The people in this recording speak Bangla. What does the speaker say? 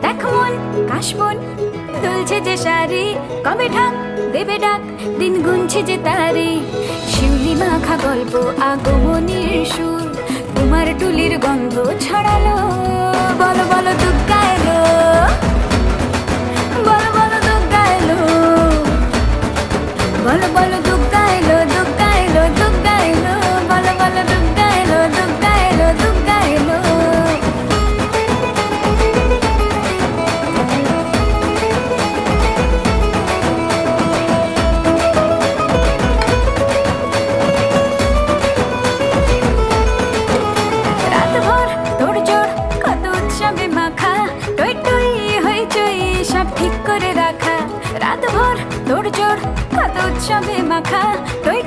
দেখ মন কাশবন দুলছে যে শাড়ি, কবে ঢাক দেবে ডাক, দিন গুনছে যে তারি। শিউলি মাখা গল্প আগমনীর সুর, তোমার টুলির গন্ধ ছড়ালো। বলো বলো দুগ্গা এলো, বলো বলো দুগ্গা এলো, বলো বলো দুগ্গা এলো, দুগ্গা এলো, দুগ্গা এলো, বলো বলো দুগ্গা এলো, দুগ্গা এলো, দুগ্গা এলো। রাতভর তোড়জোড় কত উৎসবে মাখা, টই টই হইচই সব ঠিক করে রাখা। রাতভর তোড়জোড় কত উৎসবে মাখা, টই